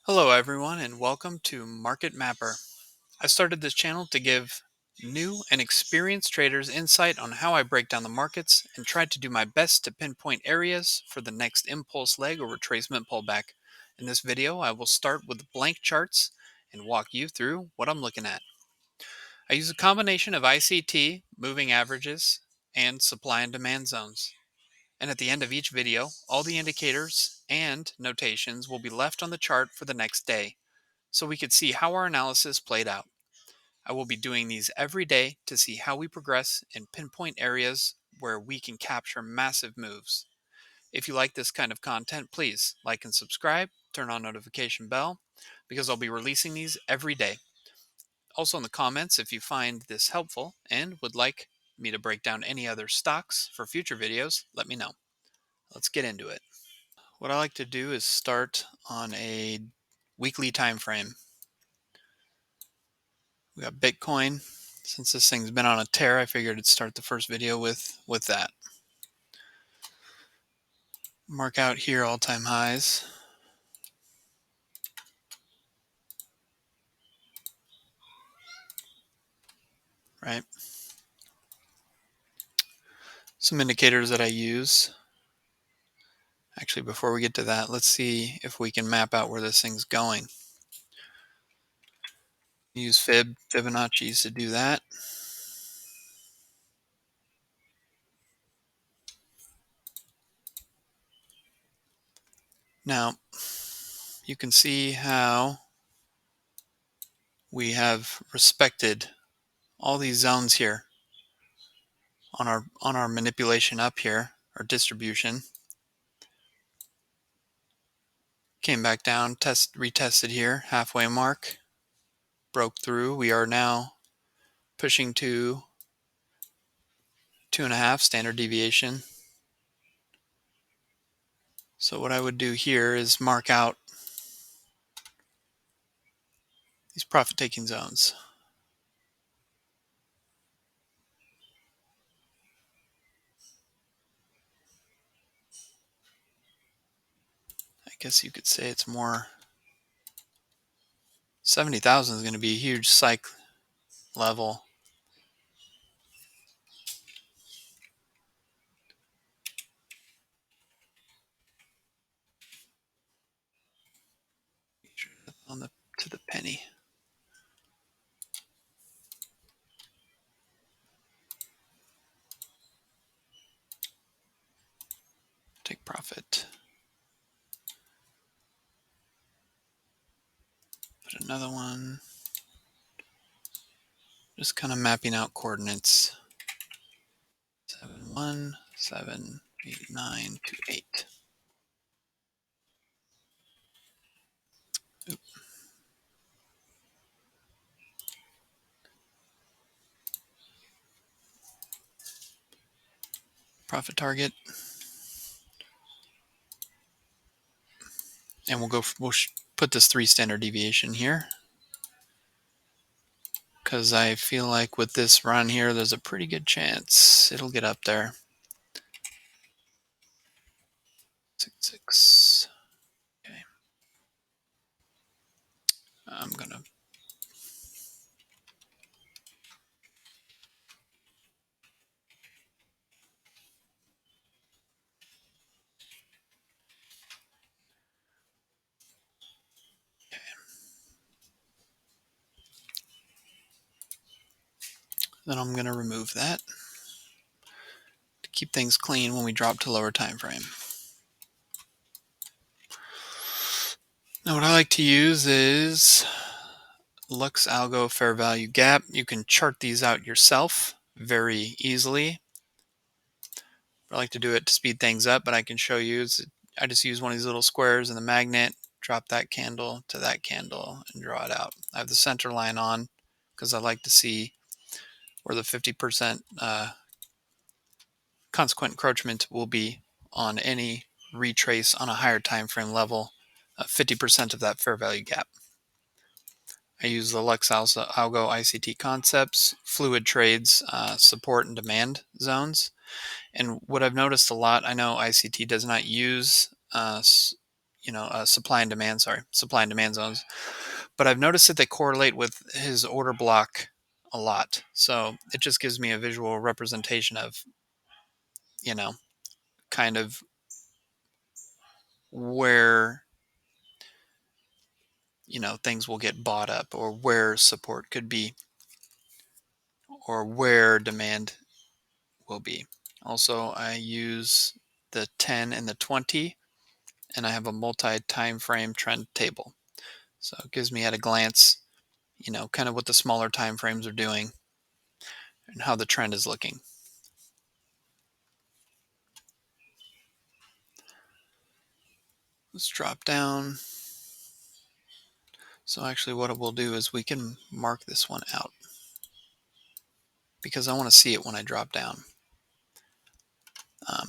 Hello, everyone, and welcome to Market Mapper. I started this channel to give new and experienced traders insight on how I break down the markets and try to do my best to pinpoint areas for the next impulse leg or retracement pullback. In this video, I will start with blank charts and walk you through what I'm looking at. I use a combination of ICT, moving averages, and supply and demand zones. And at the end of each video, all the indicators and notations will be left on the chart for the next day, so we could see how our analysis played out. I will be doing these every day to see how we progress and pinpoint areas where we can capture massive moves. If you like this kind of content, please like and subscribe, turn on notification bell, because I'll be releasing these every day. Also in the comments, if you find this helpful and would like me to break down any other stocks for future videos, let me know. Let's get into it. What I like to do is start on a weekly time frame. We got Bitcoin. Since this thing's been on a tear, I figured I'd start the first video with that. Mark out here all-time highs. Right. Some indicators that I use. Actually, before we get to that, let's see if we can map out where this thing's going. Use Fibonacci's to do that. Now, you can see how we have respected all these zones here on our manipulation up here, our distribution. Came back down, retested here, halfway mark, broke through. We are now pushing to 2.5 standard deviation. So what I would do here is mark out these profit taking zones. I guess you could say it's more 70,000 is going to be a huge psych level. On the to the penny. Take profit. Put another one. Just kind of mapping out coordinates. 7, 1, 7, 8, 9, 2, 8. Oop. Profit target. And we'll put this 3 standard deviation here, because I feel like with this run here, there's a pretty good chance it'll get up there. 6, 6. Okay. I'm gonna then I'm gonna remove that to keep things clean when we drop to lower time frame. Now what I like to use is Lux Algo Fair Value Gap. You can chart these out yourself very easily. I like to do it to speed things up, but I can show you. I just use one of these little squares in the magnet, drop that candle to that candle, and draw it out. I have the center line on because I like to see where the 50% consequent encroachment will be on any retrace on a higher time frame level, 50% of that fair value gap. I use the Lux Algo ICT concepts, fluid trades, support and demand zones. And what I've noticed a lot, I know ICT does not use supply and demand. Sorry, supply and demand zones. But I've noticed that they correlate with his order block a lot. So it just gives me a visual representation of, you know, kind of where, things will get bought up, or where support could be, or where demand will be. Also, I use the 10 and the 20, and I have a multi-time frame trend table. So it gives me at a glance, kind of what the smaller time frames are doing and how the trend is looking. Let's drop down. So actually what we'll do is we can mark this one out because I want to see it when I drop down. I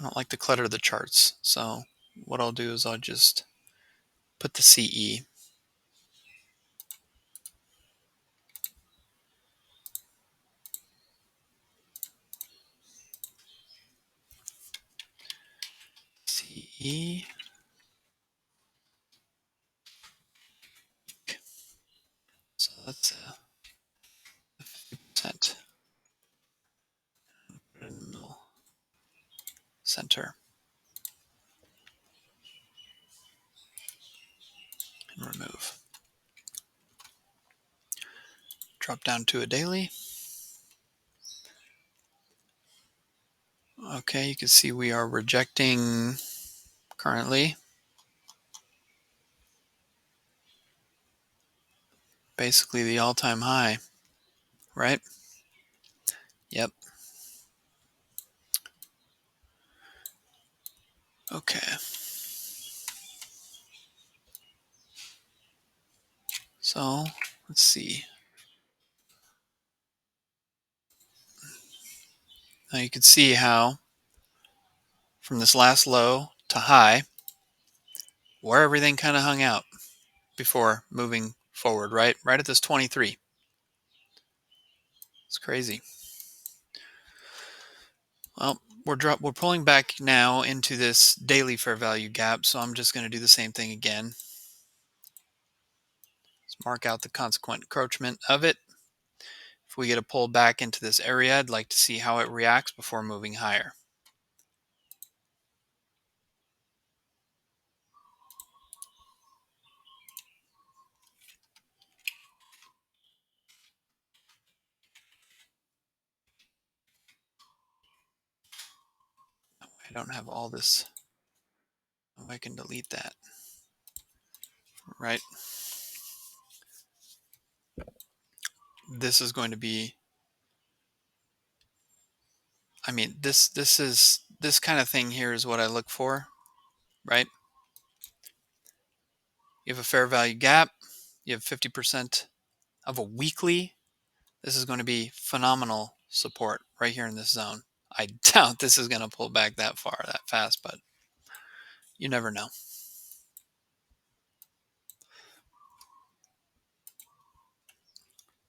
don't like to clutter the charts. So what I'll do is I'll just put the CE. CE. So that's 50%. Put it in the middle. Center. And remove. Drop down to a daily. Okay, you can see we are rejecting currently basically the all-time high, right? Yep. Okay. So let's see. Now you can see how from this last low to high, where everything kind of hung out before moving forward, right? Right at this 23. It's crazy. Well, we're pulling back now into this daily fair value gap, so I'm just going to do the same thing again. Let's mark out the consequent encroachment of it. If we get a pull back into this area, I'd like to see how it reacts before moving higher. I don't have all this. Oh, I can delete that. Right? This is going to be, this kind of thing here is what I look for, right? You have a fair value gap, you have 50% of a weekly. This is going to be phenomenal support right here in this zone. I doubt this is going to pull back that far, that fast, but you never know.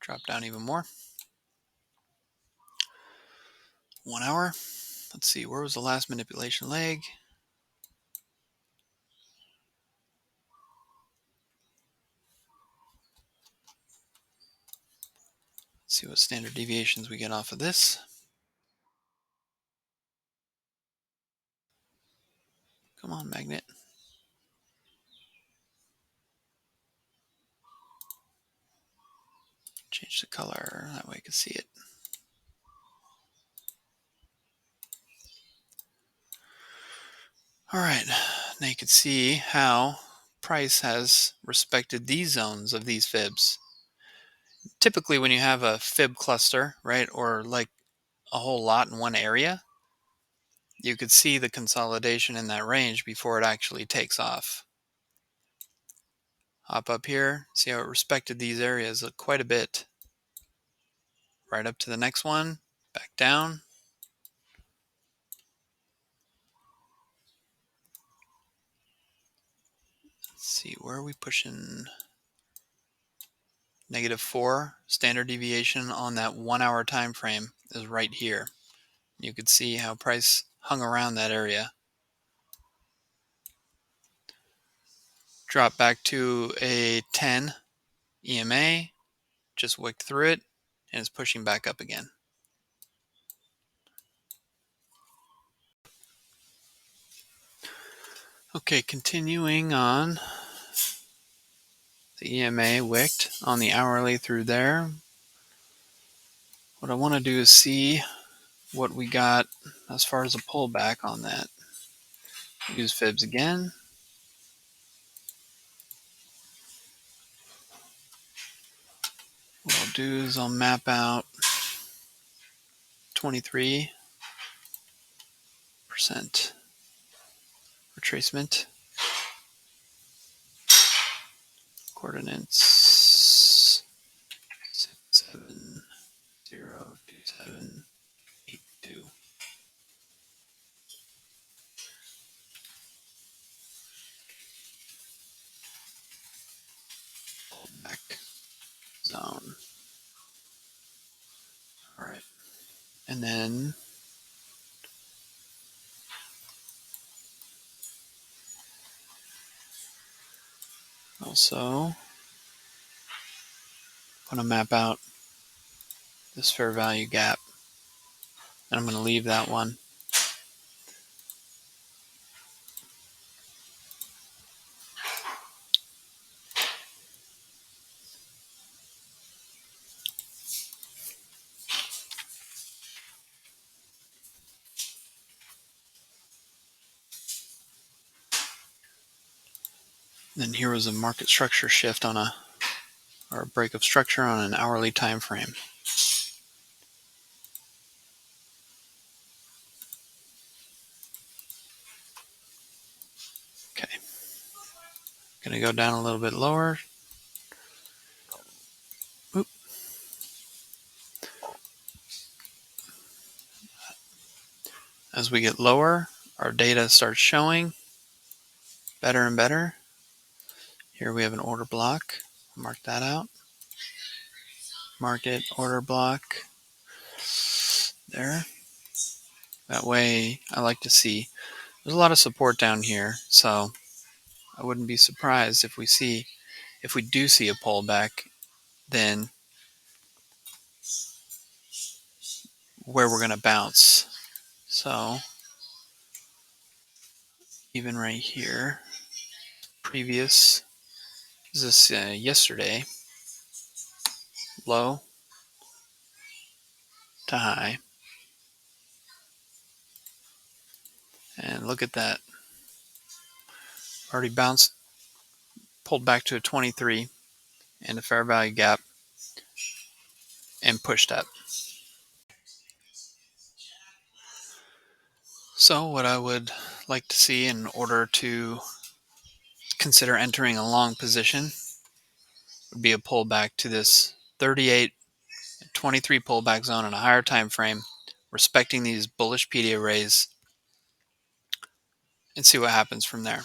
Drop down even more. 1 hour. Let's see, where was the last manipulation leg? Let's see what standard deviations we get off of this. Come on, magnet. Change the color, that way I can see it. All right, now you can see how price has respected these zones of these fibs. Typically when you have a fib cluster, right, or like a whole lot in one area, you could see the consolidation in that range before it actually takes off. Hop up here, see how it respected these areas quite a bit. Right up to the next one, back down. Let's see, where are we pushing? -4 standard deviation on that 1 hour time frame is right here. You could see how price hung around that area. Drop back to a 10 EMA, just wicked through it, and it's pushing back up again. Okay, continuing on, the EMA wicked on the hourly through there. What I want to do is see what we got as far as a pullback on that. Use fibs again. What I'll do is I'll map out 23% retracement. Coordinates 6702782. Pullback zone. All right, and then also I'm going to map out this fair value gap, and I'm going to leave that one. Then here was a market structure shift on a break of structure on an hourly time frame. Okay, going to go down a little bit lower. Oop. As we get lower, our data starts showing better and better. Here we have an order block. Mark that out. Market order block there. That way I like to see there's a lot of support down here, so I wouldn't be surprised if we do see a pullback, then where we're going to bounce. So even right here, previous, is this yesterday, low to high, and look at that, already bounced, pulled back to a 23 and a fair value gap and pushed up. So what I would like to see in order to consider entering a long position would be a pullback to this 38 23 pullback zone in a higher time frame, respecting these bullish PD arrays, and see what happens from there.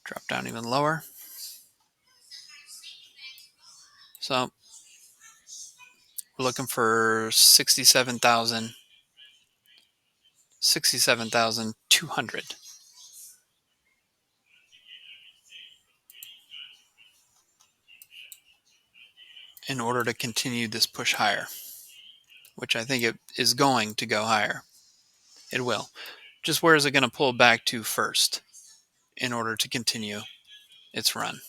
Drop down even lower. So we're looking for 67,200 in order to continue this push higher, which I think it is going to go higher. It will. Just where is it going to pull back to first in order to continue its run?